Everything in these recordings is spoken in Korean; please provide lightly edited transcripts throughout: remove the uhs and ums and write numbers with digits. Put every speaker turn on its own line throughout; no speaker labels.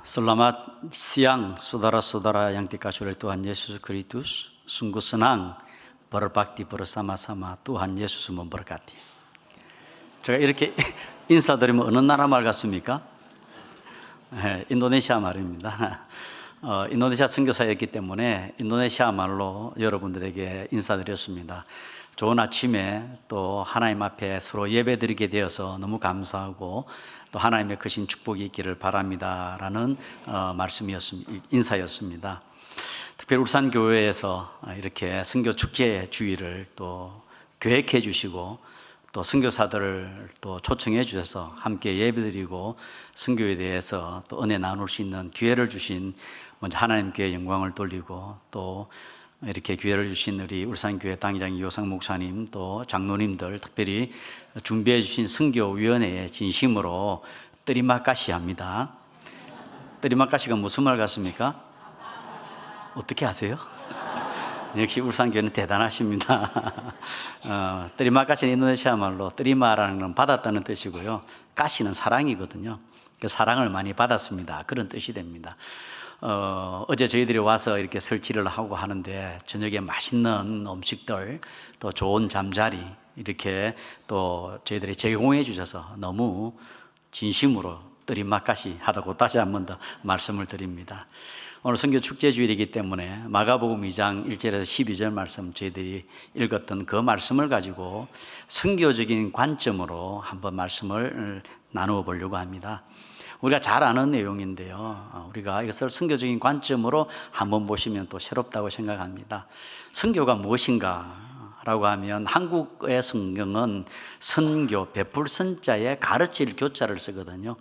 Selamat siang saudara-saudara yang dikasihi oleh Tuhan Yesus Kristus. Sungguh senang berbakti bersama-sama. Tuhan Yesus memberkati. 제가 이렇게 인사드리면 어느 나라 말 같습니까? 인도네시아 말입니다. 인도네시아 선교사였기 때문에 인도네시아 말로 여러분들에게 인사드렸습니다. 좋은 아침에 또 하나님 앞에 서로 예배드리게 되어서 너무 감사하고 또 하나님의 크신 축복이 있기를 바랍니다라는 인사였습니다. 특별히 울산교회에서 이렇게 선교 축제 주일을 또 계획해 주시고 또 선교사들을 또 초청해 주셔서 함께 예배드리고 선교에 대해서 또 은혜 나눌 수 있는 기회를 주신 먼저 하나님께 영광을 돌리고 또 이렇게 기회를 주신 우리 울산교회 당회장 이호상 목사님 또 장로님들 특별히 준비해 주신 선교위원회에 진심으로 뜨리마까시합니다. 뜨리마까시가 무슨 말 같습니까? 어떻게 아세요? 역시 울산교회는 대단하십니다. 뜨리마까시는 인도네시아 말로 뜨리마라는 건 받았다는 뜻이고요. 까시는 사랑이거든요. 그 사랑을 많이 받았습니다. 그런 뜻이 됩니다. 어제 저희들이 와서 이렇게 설치를 하고 하는데 저녁에 맛있는 음식들 또 좋은 잠자리 이렇게 또 저희들이 제공해 주셔서 너무 진심으로 뜨리마까시 하다고 다시 한 번 더 말씀을 드립니다. 오늘 선교 축제 주일이기 때문에 마가복음 2장 1절에서 12절 말씀 저희들이 읽었던 그 말씀을 가지고 선교적인 관점으로 한번 말씀을 나누어 보려고 합니다. 우리가 잘 아는 내용인데요. 우리가 이것을 선교적인 관점으로 한번 보시면 또 새롭다고 생각합니다. 선교가 무엇인가? 라고 하면 한국의 성경은 선교, 베풀 선자에 가르칠 교자를 쓰거든요.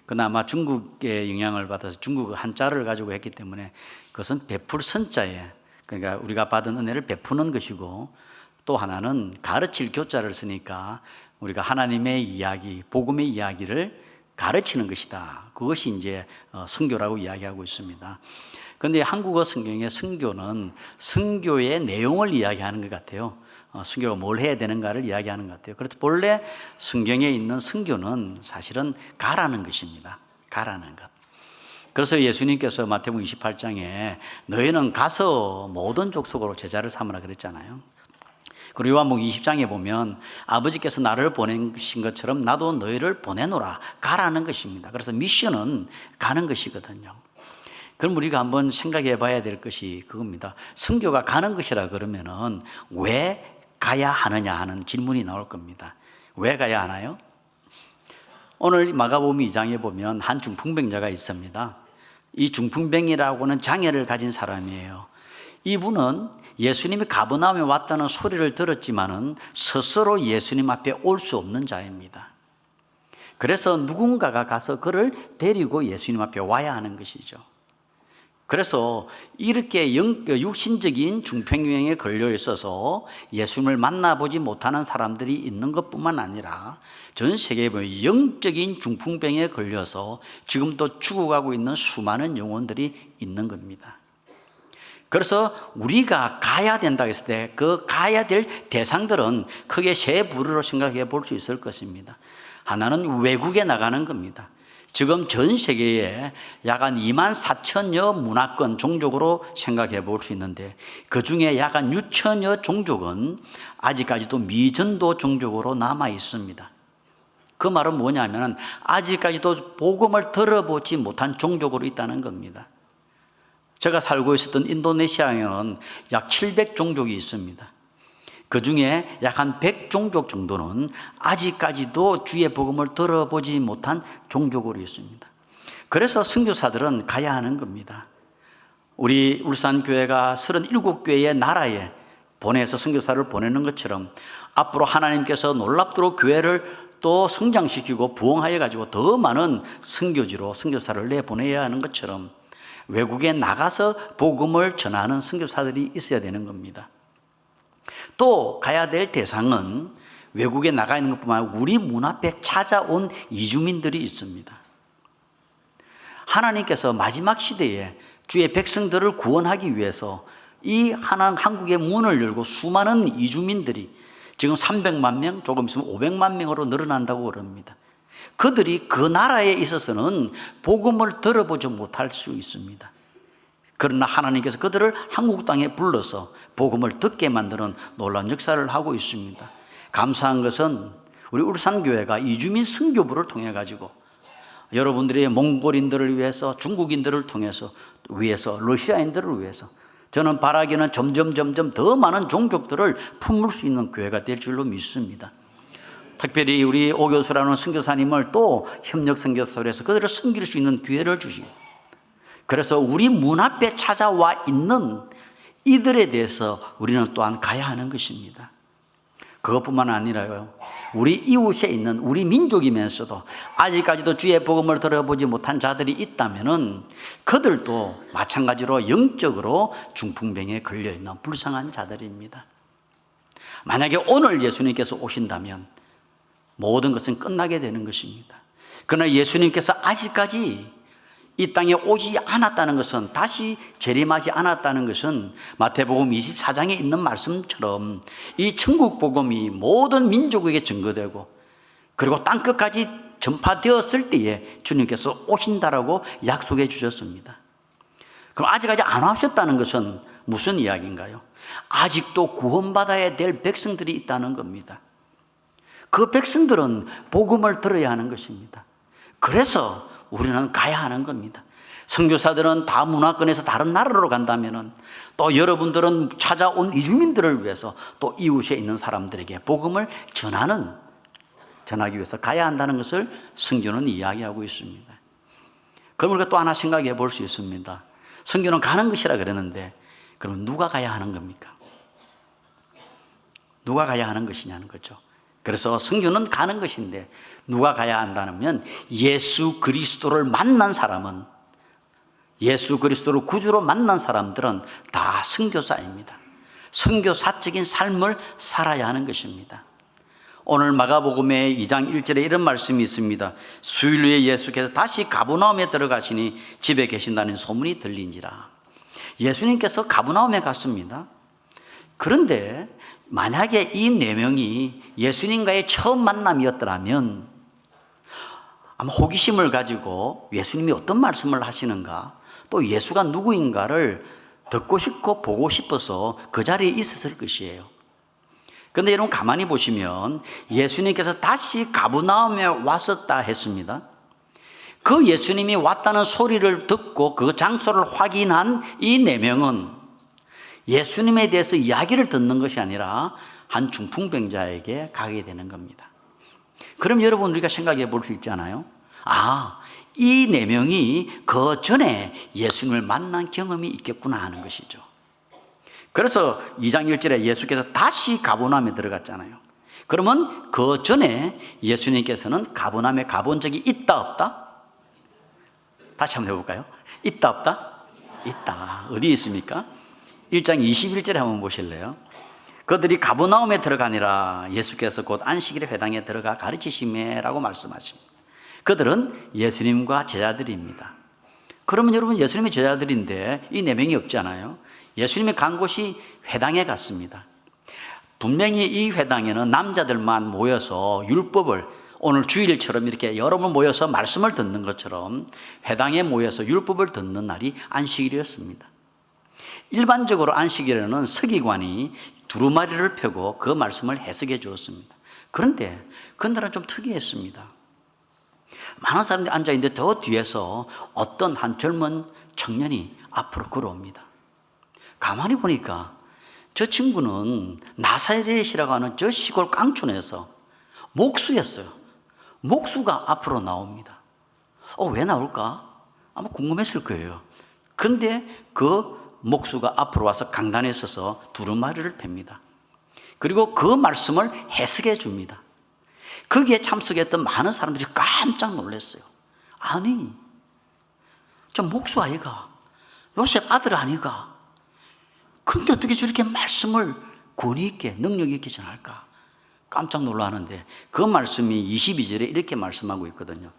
그나마 중국의 영향을 받아서 중국 한자를 가지고 했기 때문에 그것은 베풀 선자에, 그러니까 우리가 받은 은혜를 베푸는 것이고 또 하나는 가르칠 교자를 쓰니까 우리가 하나님의 이야기, 복음의 이야기를 가르치는 것이다. 그것이 이제 선교라고 이야기하고 있습니다. 그런데 한국어 성경의 선교는 선교의 내용을 이야기하는 것 같아요. 선교가 뭘 해야 되는가를 이야기하는 것 같아요. 그래서 본래 성경에 있는 선교는 사실은 가라는 것입니다. 가라는 것. 그래서 예수님께서 마태복음 28장에 너희는 가서 모든 족속으로 제자를 삼으라 그랬잖아요. 그리고 요한복음 20장에 보면 아버지께서 나를 보내신 것처럼 나도 너희를 보내노라 가라는 것입니다. 그래서 미션은 가는 것이거든요. 그럼 우리가 한번 생각해 봐야 될 것이 그겁니다. 선교가 가는 것이라 그러면은 왜 가야 하느냐 하는 질문이 나올 겁니다. 왜 가야 하나요? 오늘 마가복음 2장에 보면 한 중풍병자가 있습니다. 이 중풍병이라고는 장애를 가진 사람이에요. 이분은 예수님이 가버나움에 왔다는 소리를 들었지만은 스스로 예수님 앞에 올 수 없는 자입니다. 그래서 누군가가 가서 그를 데리고 예수님 앞에 와야 하는 것이죠. 그래서 이렇게 육신적인 중풍병에 걸려 있어서 예수님을 만나보지 못하는 사람들이 있는 것뿐만 아니라 전 세계에 보면 영적인 중풍병에 걸려서 지금도 죽어가고 있는 수많은 영혼들이 있는 겁니다. 그래서 우리가 가야 된다 했을 때 그 가야 될 대상들은 크게 세 부류로 생각해 볼 수 있을 것입니다. 하나는 외국에 나가는 겁니다. 지금 전 세계에 약 한 2만 4천여 문화권 종족으로 생각해 볼 수 있는데 그 중에 약 한 6천여 종족은 아직까지도 미전도 종족으로 남아 있습니다. 그 말은 뭐냐면 아직까지도 복음을 들어보지 못한 종족으로 있다는 겁니다. 제가 살고 있었던 인도네시아에는 약 700종족이 있습니다. 그 중에 약 한 100종족 정도는 아직까지도 주의 복음을 들어보지 못한 종족으로 있습니다. 그래서 선교사들은 가야 하는 겁니다. 우리 울산교회가 37교회의 나라에 보내서 선교사를 보내는 것처럼 앞으로 하나님께서 놀랍도록 교회를 또 성장시키고 부흥하여 가지고 더 많은 선교지로 선교사를 내보내야 하는 것처럼 외국에 나가서 복음을 전하는 선교사들이 있어야 되는 겁니다. 또 가야 될 대상은 외국에 나가 있는 것뿐만 아니라 우리 문 앞에 찾아온 이주민들이 있습니다. 하나님께서 마지막 시대에 주의 백성들을 구원하기 위해서 이 한국의 문을 열고 수많은 이주민들이 지금 300만 명, 조금 있으면 500만 명으로 늘어난다고 그럽니다. 그들이 그 나라에 있어서는 복음을 들어보지 못할 수 있습니다. 그러나 하나님께서 그들을 한국 땅에 불러서 복음을 듣게 만드는 놀라운 역사를 하고 있습니다. 감사한 것은 우리 울산교회가 이주민 선교부를 통해 가지고 여러분들이 몽골인들을 위해서, 중국인들을 통해서, 러시아인들을 위해서, 저는 바라기는 점점 더 많은 종족들을 품을 수 있는 교회가 될 줄로 믿습니다. 특별히 우리 오 교수라는 선교사님을 또 협력 선교사로 해서 그들을 섬길 수 있는 기회를 주시고, 그래서 우리 문 앞에 찾아와 있는 이들에 대해서 우리는 또한 가야 하는 것입니다. 그것뿐만 아니라요, 우리 이웃에 있는 우리 민족이면서도 아직까지도 주의 복음을 들어보지 못한 자들이 있다면은 그들도 마찬가지로 영적으로 중풍병에 걸려있는 불쌍한 자들입니다. 만약에 오늘 예수님께서 오신다면 모든 것은 끝나게 되는 것입니다. 그러나 예수님께서 아직까지 이 땅에 오지 않았다는 것은, 다시 재림하지 않았다는 것은 마태복음 24장에 있는 말씀처럼 이 천국 복음이 모든 민족에게 증거되고 그리고 땅끝까지 전파되었을 때에 주님께서 오신다라고 약속해 주셨습니다. 그럼 아직까지 안 오셨다는 것은 무슨 이야기인가요? 아직도 구원받아야 될 백성들이 있다는 겁니다. 그 백성들은 복음을 들어야 하는 것입니다. 그래서 우리는 가야 하는 겁니다. 선교사들은 다 문화권에서 다른 나라로 간다면은, 또 여러분들은 찾아온 이주민들을 위해서 또 이웃에 있는 사람들에게 복음을 전하기 위해서 가야 한다는 것을 성경은 이야기하고 있습니다. 그럼 우리가 또 하나 생각해 볼 수 있습니다. 성경은 가는 것이라 그랬는데, 그럼 누가 가야 하는 겁니까? 누가 가야 하는 것이냐는 거죠. 그래서 성경은 가는 것인데 누가 가야 한다면, 예수 그리스도를 만난 사람은, 예수 그리스도를 구주로 만난 사람들은 다 선교사입니다. 선교사적인 삶을 살아야 하는 것입니다. 오늘 마가복음의 2장 1절에 이런 말씀이 있습니다. 수일 후에 예수께서 다시 가버나움에 들어가시니 집에 계신다는 소문이 들린지라. 예수님께서 가버나움에 갔습니다. 그런데 만약에 이 네 명이 예수님과의 처음 만남이었더라면 아마 호기심을 가지고 예수님이 어떤 말씀을 하시는가, 또 예수가 누구인가를 듣고 싶고 보고 싶어서 그 자리에 있었을 것이에요. 그런데 여러분 가만히 보시면 예수님께서 다시 가버나움에 왔었다 했습니다. 그 예수님이 왔다는 소리를 듣고 그 장소를 확인한 이 네 명은 예수님에 대해서 이야기를 듣는 것이 아니라 한 중풍병자에게 가게 되는 겁니다. 그럼 여러분, 우리가 생각해 볼 수 있잖아요. 이 네 명이 그 전에 예수님을 만난 경험이 있겠구나 하는 것이죠. 그래서 2장 1절에 예수께서 다시 가버나움에 들어갔잖아요. 그러면 그 전에 예수님께서는 가버나움에 가본 적이 있다 없다? 다시 한번 해볼까요? 있다 없다? 있다. 어디 있습니까? 1장 21절에 한번 보실래요? 그들이 가버나움에 들어가니라 예수께서 곧 안식일에 회당에 들어가 가르치시매라고 말씀하십니다. 그들은 예수님과 제자들입니다. 그러면 여러분, 예수님의 제자들인데 이 네 명이 없잖아요. 예수님이 간 곳이 회당에 갔습니다. 분명히 이 회당에는 남자들만 모여서 율법을, 오늘 주일처럼 이렇게 여러분 모여서 말씀을 듣는 것처럼 회당에 모여서 율법을 듣는 날이 안식일이었습니다. 일반적으로 안식일에는 서기관이 두루마리를 펴고 그 말씀을 해석해 주었습니다. 그런데 그날은 좀 특이했습니다. 많은 사람들이 앉아있는데 저 뒤에서 어떤 한 젊은 청년이 앞으로 걸어옵니다. 가만히 보니까 저 친구는 나사렛이라고 하는 저 시골 깡촌에서 목수였어요. 목수가 앞으로 나옵니다. 왜 나올까? 아마 궁금했을 거예요. 근데 그 목수가 앞으로 와서 강단에 서서 두루마리를 팹니다. 그리고 그 말씀을 해석해 줍니다. 거기에 참석했던 많은 사람들이 깜짝 놀랐어요. 아니, 저 목수 아이가, 요셉 아들 아니가? 근데 어떻게 저렇게 말씀을 권위 있게, 능력 있게 전할까? 깜짝 놀라는데 그 말씀이 22절에 이렇게 말씀하고 있거든요.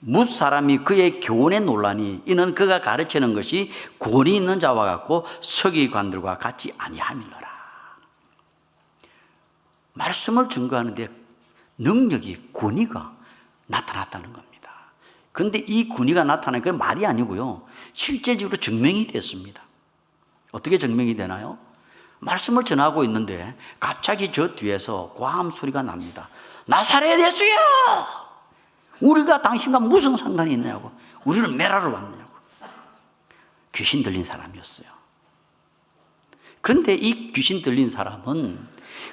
뭇 사람이 그의 교훈에 놀라니 이는 그가 가르치는 것이 권위 있는 자와 같고 서기관들과 같이 아니함이로라. 말씀을 증거하는데 능력이, 권위가 나타났다는 겁니다. 그런데 이 군의가 나타난 건 말이 아니고요, 실제적으로 증명이 됐습니다. 어떻게 증명이 되나요? 말씀을 전하고 있는데 갑자기 저 뒤에서 과음 소리가 납니다. 나사렛 예수야! 우리가 당신과 무슨 상관이 있냐고. 우리는 메라로 왔냐고. 귀신 들린 사람이었어요. 그런데 이 귀신 들린 사람은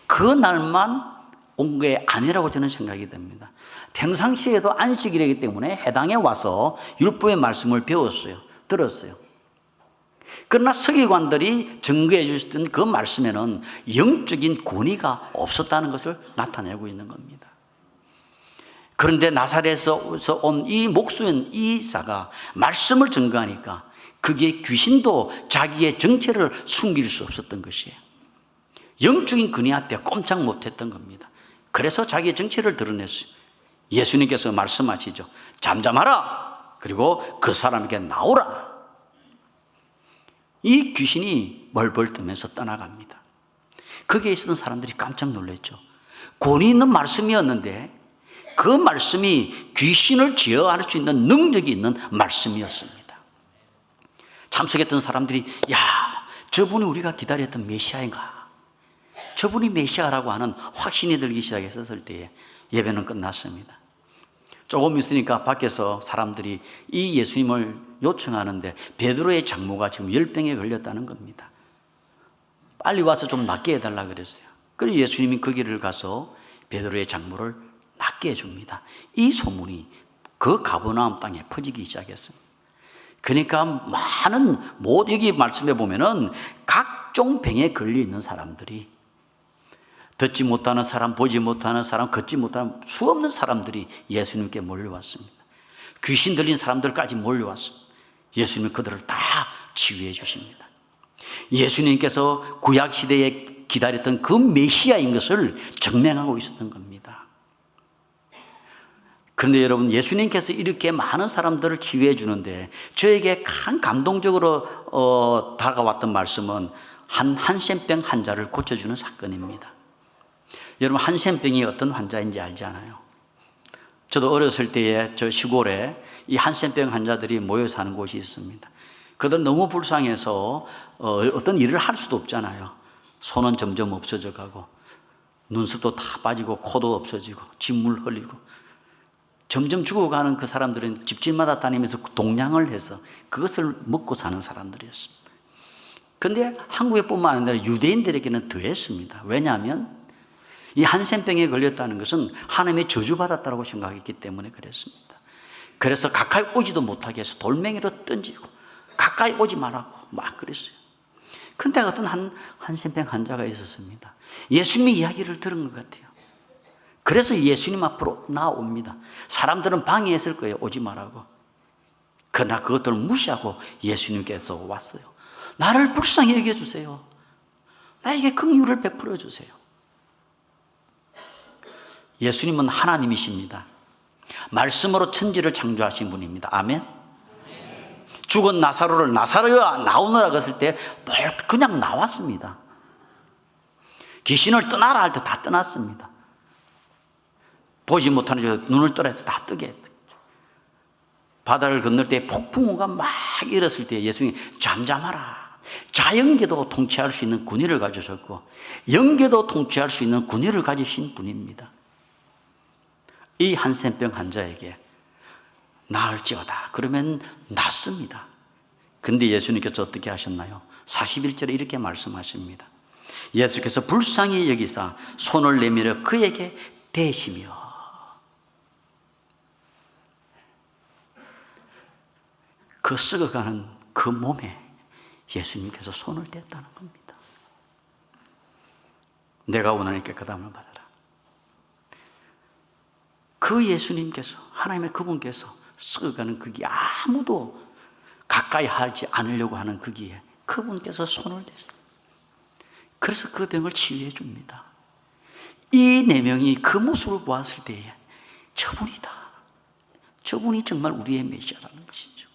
그날만 온 게 아니라고 저는 생각이 됩니다. 평상시에도 안식일이기 때문에 해당에 와서 율법의 말씀을 배웠어요. 들었어요. 그러나 서기관들이 증거해 주셨던 그 말씀에는 영적인 권위가 없었다는 것을 나타내고 있는 겁니다. 그런데 나사렛에서 온 이 목수인 이사가 말씀을 증거하니까 그게 귀신도 자기의 정체를 숨길 수 없었던 것이에요. 영적인 근위 앞에 꼼짝 못했던 겁니다. 그래서 자기의 정체를 드러냈어요. 예수님께서 말씀하시죠. 잠잠하라. 그리고 그 사람에게 나오라. 이 귀신이 벌벌 떠면서 떠나갑니다. 거기에 있었던 사람들이 깜짝 놀랐죠. 권위 있는 말씀이었는데 그 말씀이 귀신을 제어할 수 있는 능력이 있는 말씀이었습니다. 참석했던 사람들이 야, 저분이 우리가 기다렸던 메시아인가? 저분이 메시아라고 하는 확신이 들기 시작했을 때에 예배는 끝났습니다. 조금 있으니까 밖에서 사람들이 이 예수님을 요청하는데 베드로의 장모가 지금 열병에 걸렸다는 겁니다. 빨리 와서 좀 낫게 해달라 그랬어요. 그래서 예수님이 그 길을 가서 베드로의 장모를 낫게 해줍니다. 이 소문이 그 가버나움 땅에 퍼지기 시작했습니다. 그러니까 많은, 여기 말씀해 보면은 각종 병에 걸려 있는 사람들이, 듣지 못하는 사람, 보지 못하는 사람, 걷지 못하는 수없는 사람들이 예수님께 몰려왔습니다. 귀신 들린 사람들까지 몰려왔습니다. 예수님이 그들을 다 치유해 주십니다. 예수님께서 구약 시대에 기다렸던 그 메시아인 것을 증명하고 있었던 겁니다. 그런데 여러분, 예수님께서 이렇게 많은 사람들을 치유해 주는데 저에게 간 감동적으로 다가왔던 말씀은 한센병 환자를 고쳐주는 사건입니다. 여러분, 한센병이 어떤 환자인지 알잖아요. 저도 어렸을 때에 저 시골에 이 한센병 환자들이 모여 사는 곳이 있습니다. 그들 너무 불쌍해서 어떤 일을 할 수도 없잖아요. 손은 점점 없어져 가고 눈썹도 다 빠지고 코도 없어지고 진물 흘리고 점점 죽어가는 그 사람들은 집집마다 다니면서 동냥을 해서 그것을 먹고 사는 사람들이었습니다. 그런데 한국에뿐만 아니라 유대인들에게는 더했습니다. 왜냐하면 이 한센병에 걸렸다는 것은 하나님의 저주받았다고 생각했기 때문에 그랬습니다. 그래서 가까이 오지도 못하게 해서 돌멩이로 던지고 가까이 오지 말라고 막 그랬어요. 근데 어떤 한센병 환자가 있었습니다. 예수님의 이야기를 들은 것 같아요. 그래서 예수님 앞으로 나옵니다. 사람들은 방해했을 거예요. 오지 말라고. 그러나 그것들을 무시하고 예수님께서 왔어요. 나를 불쌍히 여겨주세요. 나에게 긍휼을 베풀어 주세요. 예수님은 하나님이십니다. 말씀으로 천지를 창조하신 분입니다. 아멘. 죽은 나사로를 나사로야 나오너라 했을 때 그냥 나왔습니다. 귀신을 떠나라 할 때 다 떠났습니다. 보지 못하는 저 눈을 떠라 해서 다 뜨게 했죠. 바다를 건널 때 폭풍우가 막 일었을 때 예수님이 잠잠하라. 자연계도 통치할 수 있는 군의를 가지셨고 영계도 통치할 수 있는 군의를 가지신 분입니다. 이 한센병 환자에게 나을지어다 그러면 낫습니다. 근데 예수님께서 어떻게 하셨나요? 41절에 이렇게 말씀하십니다. 예수께서 불쌍히 여기사 손을 내밀어 그에게 대시며 그 썩어가는 그 몸에 예수님께서 손을 댔다는 겁니다. 내가 원하니까 그 다음을 받아라. 그 예수님께서, 하나님의 그분께서 썩어가는 거기에 아무도 가까이 하지 않으려고 하는 거기에 그분께서 손을 대서 그래서 그 병을 치유해 줍니다. 이 네 명이 그 모습을 보았을 때에 저분이다. 저분이 정말 우리의 메시아라는 것이죠.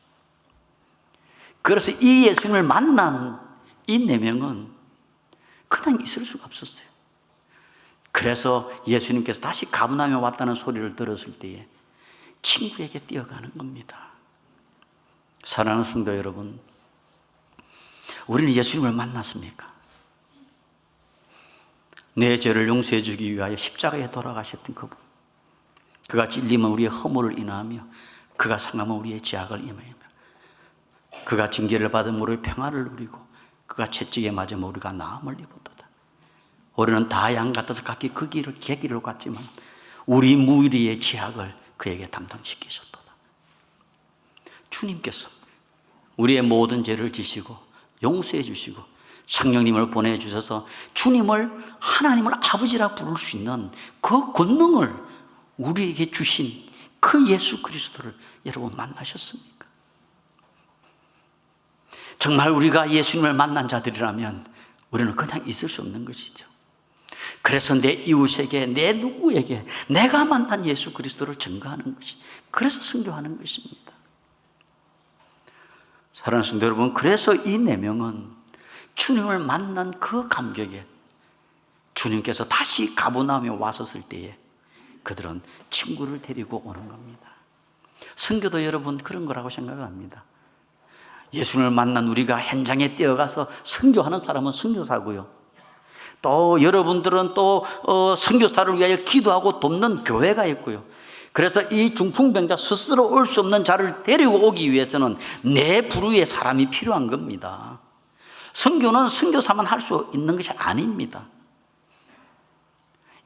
그래서 이 예수님을 만난 이 네 명은 그냥 있을 수가 없었어요. 그래서 예수님께서 다시 가버나움에 왔다는 소리를 들었을 때에 친구에게 뛰어가는 겁니다. 사랑하는 성도 여러분, 우리는 예수님을 만났습니까? 내 죄를 용서해 주기 위하여 십자가에 돌아가셨던 그분, 그가 찔림은 우리의 허물을 인하하며 그가 상함은 우리의 죄악을 인하하며 그가 징계를 받은 우리의 평화를 누리고 그가 채찍에 맞으면 우리가 나음을 입었도다. 우리는 다 양 같아서 각기 그 길을 제 길을 갔지만 우리 무리의 죄악을 그에게 담당시키셨도다. 주님께서 우리의 모든 죄를 지시고 용서해 주시고 성령님을 보내주셔서 주님을 하나님을 아버지라 부를 수 있는 그 권능을 우리에게 주신 그 예수 그리스도를 여러분 만나셨습니까? 정말 우리가 예수님을 만난 자들이라면 우리는 그냥 있을 수 없는 것이죠. 그래서 내 이웃에게, 내 누구에게 내가 만난 예수 그리스도를 증거하는 것이, 그래서 선교하는 것입니다. 사랑하는 성도 여러분, 그래서 이 4명은 주님을 만난 그 감격에 주님께서 다시 가버나움에 왔었을 때에 그들은 친구를 데리고 오는 겁니다. 선교도 여러분 그런 거라고 생각합니다. 예수님을 만난 우리가 현장에 뛰어가서 선교하는 사람은 선교사고요. 또 여러분들은 또 선교사를 위하여 기도하고 돕는 교회가 있고요. 그래서 이 중풍병자 스스로 올 수 없는 자를 데리고 오기 위해서는 내 부류의 사람이 필요한 겁니다. 선교는 선교사만 할 수 있는 것이 아닙니다.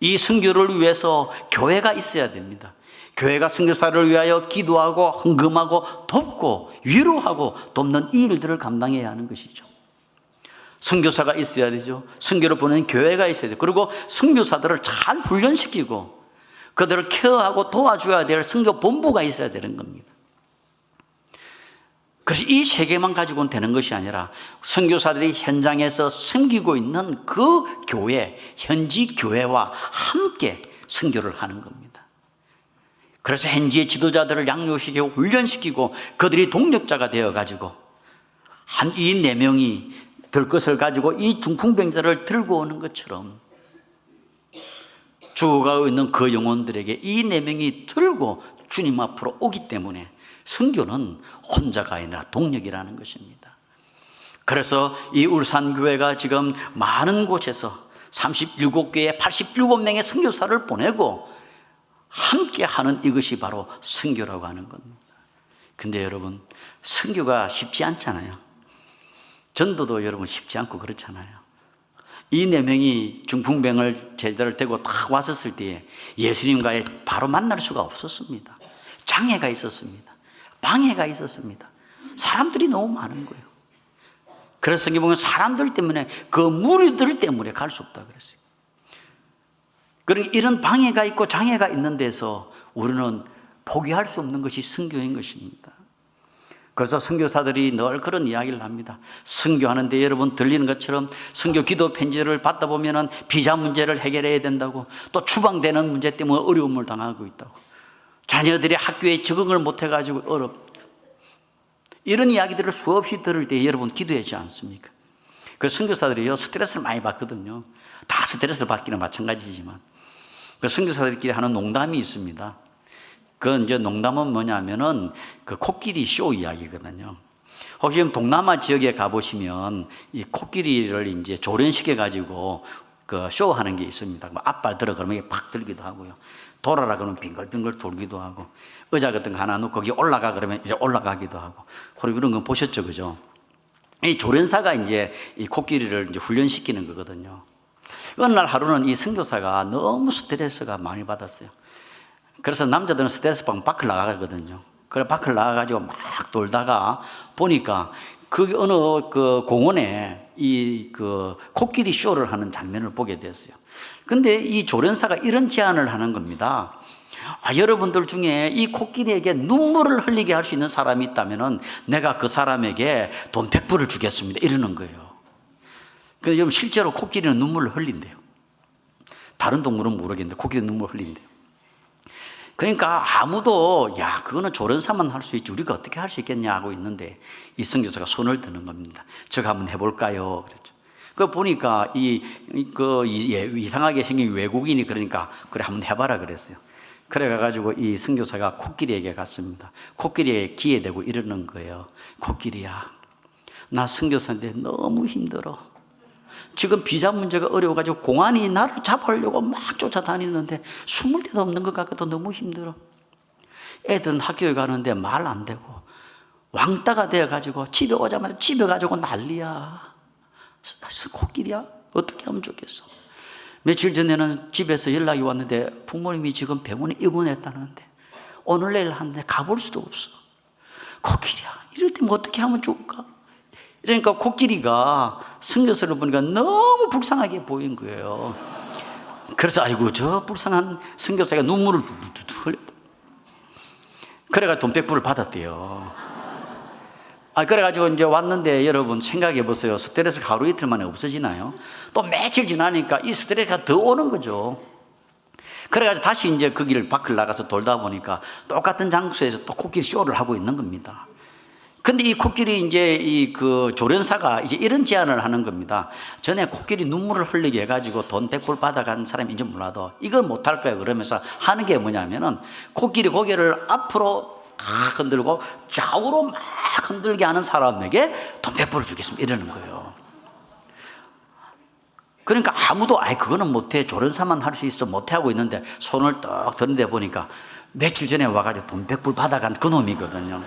이 선교를 위해서 교회가 있어야 됩니다. 교회가 선교사를 위하여 기도하고 헌금하고 돕고 위로하고 돕는 이 일들을 감당해야 하는 것이죠. 선교사가 있어야 되죠. 선교를 보내는 교회가 있어야 돼요. 그리고 선교사들을 잘 훈련시키고 그들을 케어하고 도와줘야 될 선교 본부가 있어야 되는 겁니다. 그래서 이 3개만 가지고는 되는 것이 아니라 선교사들이 현장에서 섬기고 있는 그 교회, 현지 교회와 함께 선교를 하는 겁니다. 그래서 현지의 지도자들을 양육시키고 훈련시키고 그들이 동력자가 되어가지고 이 4명이 들 것을 가지고 이 중풍병자를 들고 오는 것처럼 죽어가고 있는 그 영혼들에게 이 4명이 들고 주님 앞으로 오기 때문에 선교는 혼자가 아니라 동력이라는 것입니다. 그래서 이 울산교회가 지금 많은 곳에서 37교회 87명의 선교사를 보내고 함께 하는 이것이 바로 선교라고 하는 겁니다. 근데 여러분, 선교가 쉽지 않잖아요. 전도도 여러분 쉽지 않고 그렇잖아요. 이 4명이 중풍병을 제자를 데리고 딱 왔었을 때에 예수님과의 바로 만날 수가 없었습니다. 장애가 있었습니다. 방해가 있었습니다. 사람들이 너무 많은 거예요. 그래서 성경 보면 사람들 때문에, 그 무리들 때문에 갈 수 없다 그랬어요. 그러니까 이런 방해가 있고 장애가 있는 데서 우리는 포기할 수 없는 것이 선교인 것입니다. 그래서 선교사들이 늘 그런 이야기를 합니다. 선교하는데 여러분 들리는 것처럼 선교 기도 편지를 받다 보면은 비자 문제를 해결해야 된다고, 또 추방되는 문제 때문에 어려움을 당하고 있다고, 자녀들이 학교에 적응을 못해가지고 이런 이야기들을 수없이 들을 때 여러분 기도하지 않습니까? 그 선교사들이요 스트레스를 많이 받거든요. 다 스트레스를 받기는 마찬가지지만 그 선교사들끼리 하는 농담이 있습니다. 그 이제 농담은 뭐냐면은 그 코끼리 쇼 이야기거든요. 혹시 동남아 지역에 가보시면 이 코끼리를 이제 조련시켜 가지고 그 쇼하는 게 있습니다. 뭐 앞발 들어 그러면 이게 팍 들기도 하고요. 돌아라 그러면 빙글빙글 돌기도 하고, 의자 같은 거 하나 놓고 거기 올라가 그러면 이제 올라가기도 하고. 그리고 이런 건 보셨죠, 그죠? 이 조련사가 이제 이 코끼리를 이제 훈련시키는 거거든요. 어느 날 하루는 이 선교사가 너무 스트레스가 많이 받았어요. 그래서 남자들은 스트레스 받으면 밖을 나가거든요. 그래 밖을 나가가지고 막 돌다가 보니까 그 어느 그 공원에 이 그 코끼리 쇼를 하는 장면을 보게 됐어요. 근데 이 조련사가 이런 제안을 하는 겁니다. 여러분들 중에 이 코끼리에게 눈물을 흘리게 할 수 있는 사람이 있다면은 내가 그 사람에게 돈 100불을 주겠습니다. 이러는 거예요. 근데 여러분 실제로 코끼리는 눈물을 흘린대요. 다른 동물은 모르겠는데 코끼리는 눈물을 흘린대요. 그러니까 아무도 야 그거는 조련사만 할 수 있지 우리가 어떻게 할 수 있겠냐 하고 있는데 이 선교사가 손을 드는 겁니다. 저거 한번 해볼까요? 그랬죠. 그 보니까 이상하게 생긴 외국인이 그러니까 그래 한번 해봐라 그랬어요. 그래가지고 이 선교사가 코끼리에게 갔습니다. 코끼리에 귀에 대고 이러는 거예요. 코끼리야, 나 선교사인데 너무 힘들어. 지금 비자 문제가 어려워가지고 공안이 나를 잡으려고 막 쫓아다니는데 숨을 데도 없는 것 같아도 너무 힘들어. 애들은 학교에 가는데 말 안 되고 왕따가 되어가지고 집에 오자마자 집에 가지고 난리야. 코끼리야, 어떻게 하면 좋겠어? 며칠 전에는 집에서 연락이 왔는데 부모님이 지금 병원에 입원했다는데 오늘 내일 하는데 가볼 수도 없어. 코끼리야, 이럴 때면 어떻게 하면 좋을까? 그러니까 코끼리가 선교사를 보니까 너무 불쌍하게 보인 거예요. 그래서 아이고, 저 불쌍한 선교사가 눈물을 뚝뚝 흘렸다. 그래가 돈 100불을 받았대요. 그래가지고 이제 왔는데 여러분 생각해 보세요. 스트레스가 하루 이틀 만에 없어지나요? 또 며칠 지나니까 이 스트레스가 더 오는 거죠. 그래가지고 다시 이제 그 길을 밖을 나가서 돌다 보니까 똑같은 장소에서 또 코끼리 쇼를 하고 있는 겁니다. 근데 이 코끼리 이제 그 조련사가 이제 이런 제안을 하는 겁니다. 전에 코끼리 눈물을 흘리게 해가지고 돈 100불 받아간 사람인지 몰라도 이건 못할 거예요. 그러면서 하는 게 뭐냐면은 코끼리 고개를 앞으로 막 흔들고 좌우로 막 흔들게 하는 사람에게 돈 100불을 주겠습니다. 이러는 거예요. 그러니까 아무도 그거는 못해, 조련사만 할 수 있어, 못해 하고 있는데 손을 떡 드는데 보니까 며칠 전에 와가지고 돈 100불 받아간 그 놈이거든요.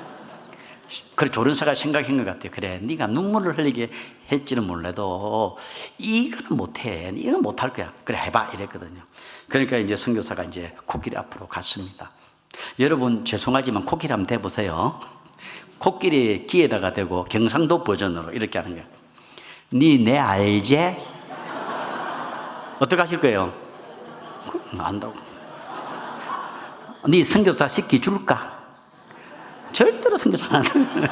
그래 조련사가 생각한 것 같아요. 그래, 네가 눈물을 흘리게 했지는 몰라도 이거는 못해, 이거는 못할 거야. 그래, 해봐, 이랬거든요. 그러니까 이제 선교사가 이제 코끼리 앞으로 갔습니다. 여러분 죄송하지만 코끼리 한번 대보세요. 코끼리 귀에다가 대고 경상도 버전으로 이렇게 하는 거예요. 니 내 알제? 어떻게 하실 거예요? 안다고. 니 선교사 시켜줄까? 절대로 선교사 안 해요.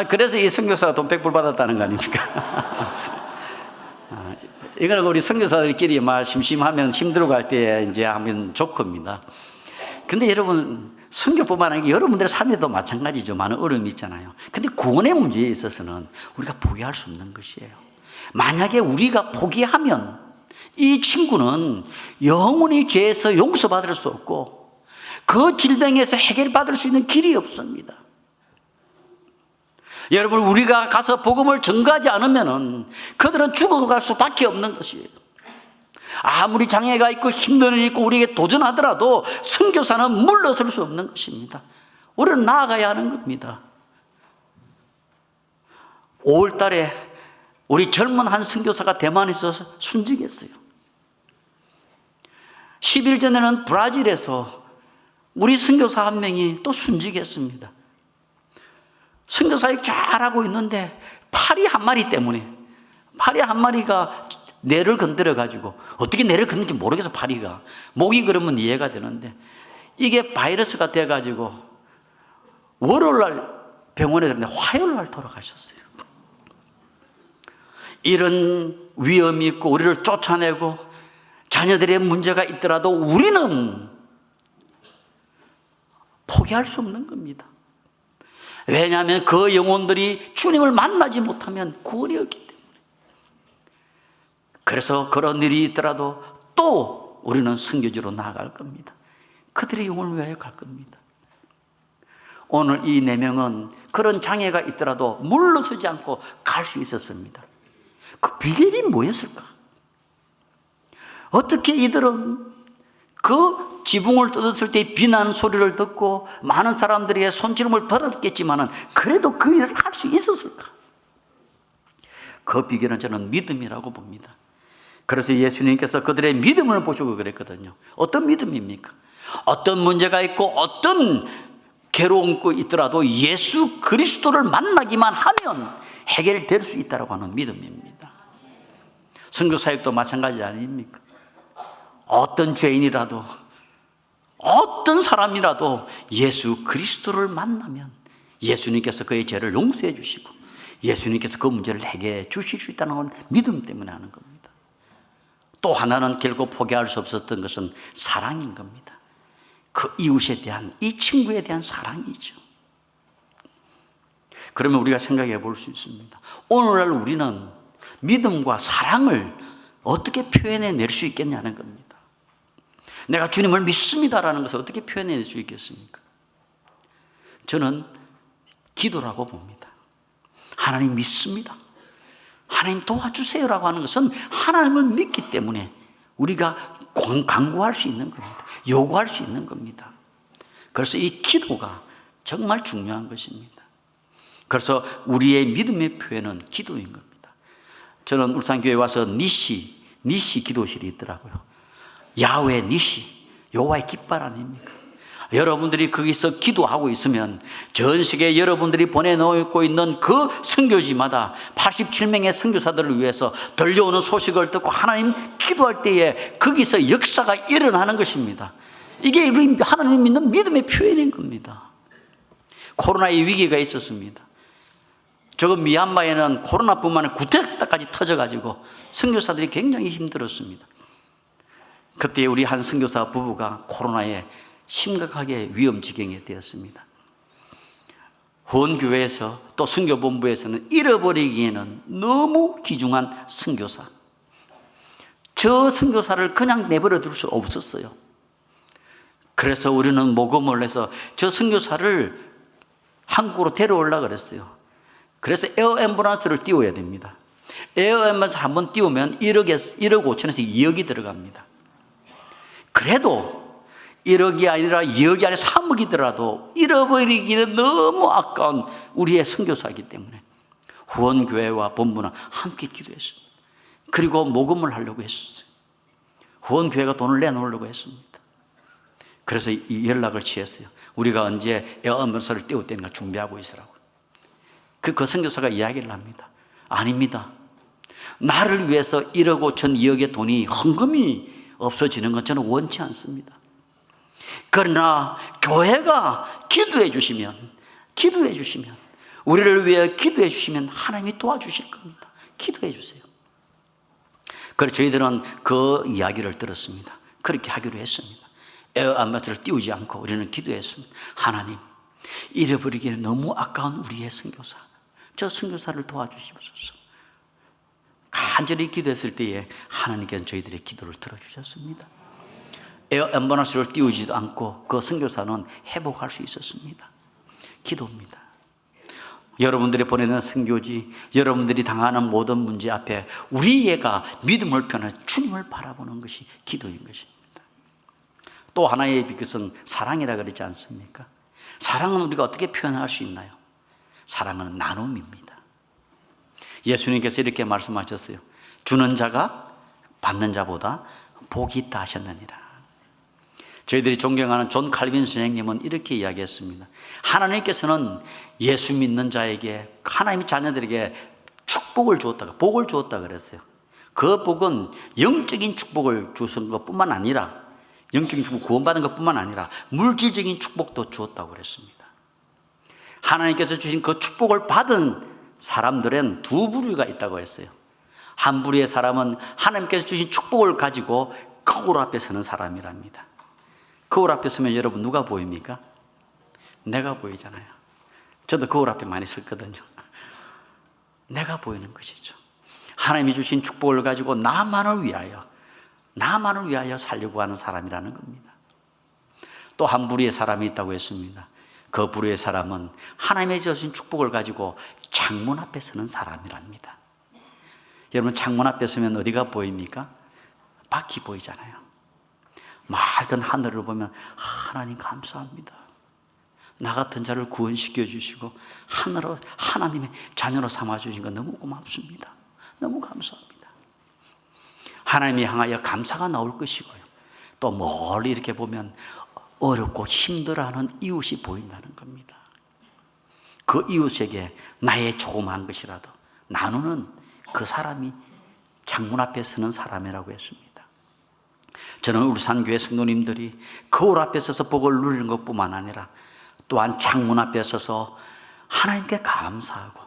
그래서 이 선교사가 돈 100불 받았다는 거 아닙니까? 이거는 우리 선교사들끼리 막 심심하면 힘들어갈 때 이제 하면 조커입니다. 근데 여러분, 선교뿐만 아니라 여러분들의 삶에도 마찬가지죠. 많은 어려움이 있잖아요. 근데 구원의 문제에 있어서는 우리가 포기할 수 없는 것이에요. 만약에 우리가 포기하면 이 친구는 영원히 죄에서 용서받을 수 없고 그 질병에서 해결받을 수 있는 길이 없습니다. 여러분, 우리가 가서 복음을 전가하지 않으면 그들은 죽어갈 수밖에 없는 것이에요. 아무리 장애가 있고 힘든 일이 있고 우리에게 도전하더라도 선교사는 물러설 수 없는 것입니다. 우리는 나아가야 하는 겁니다. 5월 달에 우리 젊은 한 선교사가 대만에서 순직했어요. 10일 전에는 브라질에서 우리 선교사 한 명이 또 순직했습니다. 선교사를 잘하고 있는데 파리 한 마리 때문에, 파리 한 마리가 뇌를 건드려 가지고 어떻게 뇌를 건드는지 모르겠어. 파리가 목이 그러면 이해가 되는데 이게 바이러스가 돼 가지고 월요일날 병원에 들었는데 화요일날 돌아가셨어요. 이런 위험이 있고 우리를 쫓아내고 자녀들의 문제가 있더라도 우리는 포기할 수 없는 겁니다. 왜냐하면 그 영혼들이 주님을 만나지 못하면 구원이 없기 때문에. 그래서 그런 일이 있더라도 또 우리는 선교지로 나아갈 겁니다. 그들의 영혼을 위하여 갈 겁니다. 오늘 이 4명은 그런 장애가 있더라도 물러서지 않고 갈 수 있었습니다. 그 비결이 뭐였을까? 어떻게 이들은 그 지붕을 뜯었을 때 비난 소리를 듣고 많은 사람들의 손찌름을 벌었겠지만 그래도 그 일을 할 수 있었을까? 그 비결은 저는 믿음이라고 봅니다. 그래서 예수님께서 그들의 믿음을 보시고 그랬거든요. 어떤 믿음입니까? 어떤 문제가 있고 어떤 괴로움이 있더라도 예수 그리스도를 만나기만 하면 해결될 수 있다고 하는 믿음입니다. 선교사역도 마찬가지 아닙니까? 어떤 죄인이라도 어떤 사람이라도 예수 그리스도를 만나면 예수님께서 그의 죄를 용서해 주시고 예수님께서 그 문제를 해결해 주실 수 있다는 건 믿음 때문에 하는 겁니다. 또 하나는 결국 포기할 수 없었던 것은 사랑인 겁니다. 그 이웃에 대한, 이 친구에 대한 사랑이죠. 그러면 우리가 생각해 볼 수 있습니다. 오늘날 우리는 믿음과 사랑을 어떻게 표현해 낼 수 있겠냐는 겁니다. 내가 주님을 믿습니다라는 것을 어떻게 표현해낼 수 있겠습니까? 저는 기도라고 봅니다. 하나님 믿습니다. 하나님 도와주세요라고 하는 것은 하나님을 믿기 때문에 우리가 간구할 수 있는 겁니다. 요구할 수 있는 겁니다. 그래서 이 기도가 정말 중요한 것입니다. 그래서 우리의 믿음의 표현은 기도인 겁니다. 저는 울산교회 와서 니시 기도실이 있더라고요. 야훼 니시, 여호와의 깃발 아닙니까? 여러분들이 거기서 기도하고 있으면 전 세계 여러분들이 보내놓고 있는 그 선교지마다 87명의 선교사들을 위해서 들려오는 소식을 듣고 하나님 기도할 때에 거기서 역사가 일어나는 것입니다. 이게 우리 하나님 믿는 믿음의 표현인 겁니다. 코로나의 위기가 있었습니다. 저거 미얀마에는 코로나뿐만 아니라 구태타까지 터져가지고 선교사들이 굉장히 힘들었습니다. 그때 우리 한 선교사 부부가 코로나에 심각하게 위험 지경에 되었습니다. 후원교회에서 또 선교본부에서는 잃어버리기에는 너무 귀중한 선교사, 저 선교사를 그냥 내버려 둘 수 없었어요. 그래서 우리는 모금을 해서 저 선교사를 한국으로 데려오려고 그랬어요. 그래서 에어 앰뷸런스를 띄워야 됩니다. 에어 앰뷸런스를 한번 띄우면 1억 5천에서 2억이 들어갑니다. 그래도 1억이 아니라 2억이 아니라 3억이더라도 잃어버리기는 너무 아까운 우리의 선교사이기 때문에 후원교회와 본부는 함께 기도했습니다. 그리고 모금을 하려고 했었어요. 후원교회가 돈을 내놓으려고 했습니다. 그래서 이 연락을 취했어요. 우리가 언제 에어 앰뷸런스를 띄울 때인가 준비하고 있으라고. 그 선교사가 이야기를 합니다. 아닙니다. 나를 위해서 1억 5천 2억의 돈이 헌금이 없어지는 건 저는 원치 않습니다. 그러나 교회가 기도해 주시면 우리를 위해 기도해 주시면 하나님이 도와주실 겁니다. 기도해 주세요. 그래서 저희들은 그 이야기를 들었습니다. 그렇게 하기로 했습니다. 에어 앰뷸런스를 띄우지 않고 우리는 기도했습니다. 하나님, 잃어버리기는 너무 아까운 우리의 선교사, 저 선교사를 도와주시옵소서. 간절히 기도했을 때에 하나님께서는 저희들의 기도를 들어주셨습니다. 에어 앰뷸런스를 띄우지도 않고 그 선교사는 회복할 수 있었습니다. 기도입니다. 여러분들이 보내는 선교지, 여러분들이 당하는 모든 문제 앞에 우리가 믿음을 펴는 주님을 바라보는 것이 기도인 것입니다. 또 하나의 비결은 사랑이라 그러지 않습니까? 사랑은 우리가 어떻게 표현할 수 있나요? 사랑은 나눔입니다. 예수님께서 이렇게 말씀하셨어요. 주는 자가 받는 자보다 복이 있다 하셨느니라. 저희들이 존경하는 존 칼빈 선생님은 이렇게 이야기했습니다. 하나님께서는 예수 믿는 자에게, 하나님의 자녀들에게 축복을 주었다가, 복을 주었다 그랬어요. 그 복은 영적인 축복을 주신 것뿐만 아니라, 영적인 축복 구원받은 것뿐만 아니라 물질적인 축복도 주었다고 그랬습니다. 하나님께서 주신 그 축복을 받은 사람들은 두 부류가 있다고 했어요. 한 부류의 사람은 하나님께서 주신 축복을 가지고 거울 앞에 서는 사람이랍니다. 거울 앞에 서면 여러분 누가 보입니까? 내가 보이잖아요. 저도 거울 앞에 많이 섰거든요. 내가 보이는 것이죠. 하나님이 주신 축복을 가지고 나만을 위하여 살려고 하는 사람이라는 겁니다. 또 한 부류의 사람이 있다고 했습니다. 그 부류의 사람은 하나님의 주신 축복을 가지고 창문 앞에 서는 사람이랍니다. 여러분, 창문 앞에 서면 어디가 보입니까? 밖이 보이잖아요. 맑은 하늘을 보면 하나님 감사합니다. 나 같은 자를 구원시켜 주시고 하나님의 자녀로 삼아 주신 거 너무 고맙습니다. 너무 감사합니다. 하나님이 향하여 감사가 나올 것이고요. 또 멀리 이렇게 보면 어렵고 힘들어하는 이웃이 보인다는 겁니다. 그 이웃에게 나의 조그마한 것이라도 나누는 그 사람이 창문 앞에 서는 사람이라고 했습니다. 저는 울산교회 성도님들이 거울 앞에 서서 복을 누리는 것뿐만 아니라 또한 창문 앞에 서서 하나님께 감사하고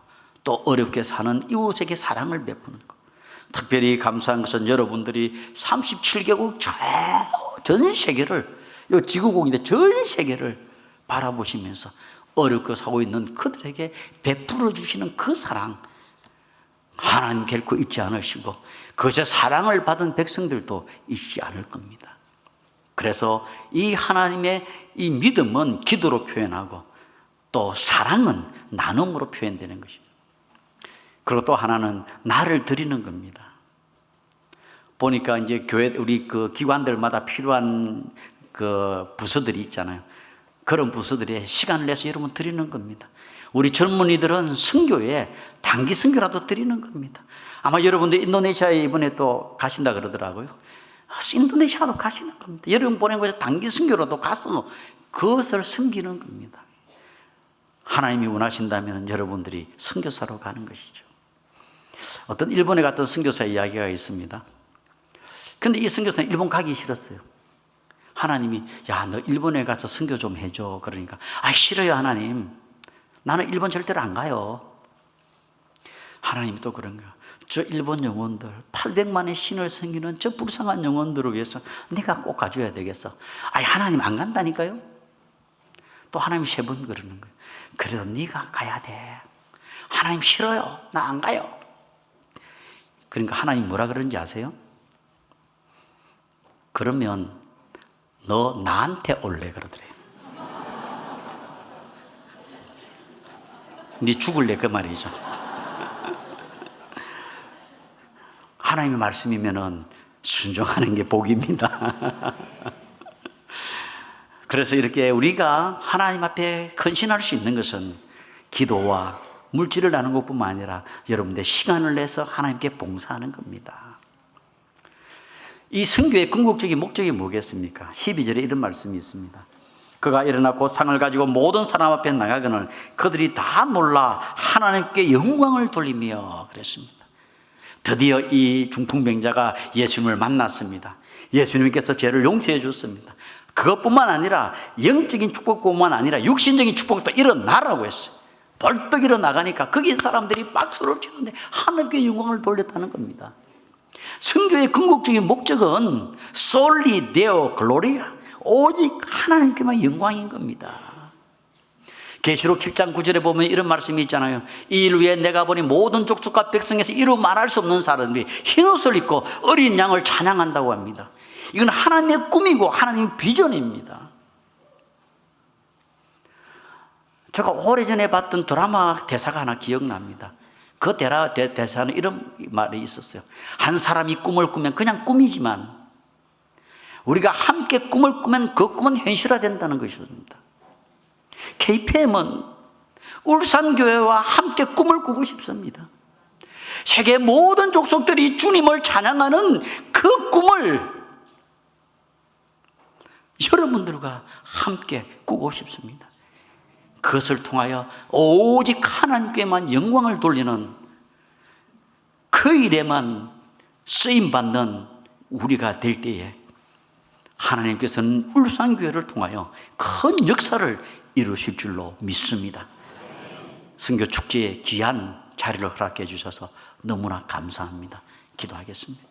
또 어렵게 사는 이웃에게 사랑을 베푸는 것. 특별히 감사한 것은 여러분들이 37개국 전 세계를, 이 지구공인데 전 세계를 바라보시면서 어렵게 사고 있는 그들에게 베풀어 주시는 그 사랑, 하나님 결코 잊지 않으시고 그저 사랑을 받은 백성들도 잊지 않을 겁니다. 그래서 이 하나님의 이 믿음은 기도로 표현하고 또 사랑은 나눔으로 표현되는 것이죠. 그리고 또 하나는 나를 드리는 겁니다. 보니까 이제 교회 우리 그 기관들마다 필요한 그 부서들이 있잖아요. 그런 부서들에 시간을 내서 여러분 드리는 겁니다. 우리 젊은이들은 선교에 단기 선교라도 드리는 겁니다. 아마 여러분들 인도네시아에 이번에 또 가신다 그러더라고요. 인도네시아도 가시는 겁니다. 여러분 보낸 곳에 단기 선교라도 가서 그것을 섬기는 겁니다. 하나님이 원하신다면 여러분들이 선교사로 가는 것이죠. 어떤 일본에 갔던 선교사 이야기가 있습니다. 근데 이 선교사는 일본 가기 싫었어요. 하나님이 야, 너 일본에 가서 선교 좀 해줘. 그러니까 싫어요 하나님. 나는 일본 절대로 안 가요. 하나님이 또 그런 거야. 저 일본 영혼들 800만의 신을 섬기는 저 불쌍한 영혼들을 위해서 네가 꼭 가줘야 되겠어. 하나님 안 간다니까요. 또 하나님 3번 그러는 거예요. 그래도 네가 가야 돼. 하나님 싫어요. 나 안 가요. 그러니까 하나님 뭐라 그런지 아세요? 그러면 너 나한테 올래 그러더래. 네 죽을래 그 말이죠. 하나님의 말씀이면은 순종하는 게 복입니다. 그래서 이렇게 우리가 하나님 앞에 헌신할 수 있는 것은 기도와 물질을 나누는 것뿐만 아니라 여러분들 시간을 내서 하나님께 봉사하는 겁니다. 이 선교의 궁극적인 목적이 뭐겠습니까? 12절에 이런 말씀이 있습니다. 그가 일어나 곧 상을 가지고 모든 사람 앞에 나가거늘 그들이 다 놀라 하나님께 영광을 돌리며 그랬습니다. 드디어 이 중풍병자가 예수님을 만났습니다. 예수님께서 죄를 용서해 줬습니다. 그것뿐만 아니라 영적인 축복뿐만 아니라 육신적인 축복도 일어나라고 했어요. 벌떡 일어나가니까 거기 사람들이 박수를 치는데 하나님께 영광을 돌렸다는 겁니다. 선교의 궁극적인 목적은 솔리 데오 글로리아, 오직 하나님께만 영광인 겁니다. 계시록 7장 9절에 보면 이런 말씀이 있잖아요. 이 일 위에 내가 보니 모든 족속과 백성에서 이루 말할 수 없는 사람들이 흰옷을 입고 어린 양을 찬양한다고 합니다. 이건 하나님의 꿈이고 하나님의 비전입니다. 제가 오래전에 봤던 드라마 대사가 하나 기억납니다. 그 대사는 이런 말이 있었어요. 한 사람이 꿈을 꾸면 그냥 꿈이지만 우리가 함께 꿈을 꾸면 그 꿈은 현실화된다는 것입니다. KPM은 울산교회와 함께 꿈을 꾸고 싶습니다. 세계 모든 족속들이 주님을 찬양하는 그 꿈을 여러분들과 함께 꾸고 싶습니다. 그것을 통하여 오직 하나님께만 영광을 돌리는 그 일에만 쓰임받는 우리가 될 때에 하나님께서는 울산교회를 통하여 큰 역사를 이루실 줄로 믿습니다. 선교 축제에 귀한 자리를 허락해 주셔서 너무나 감사합니다. 기도하겠습니다.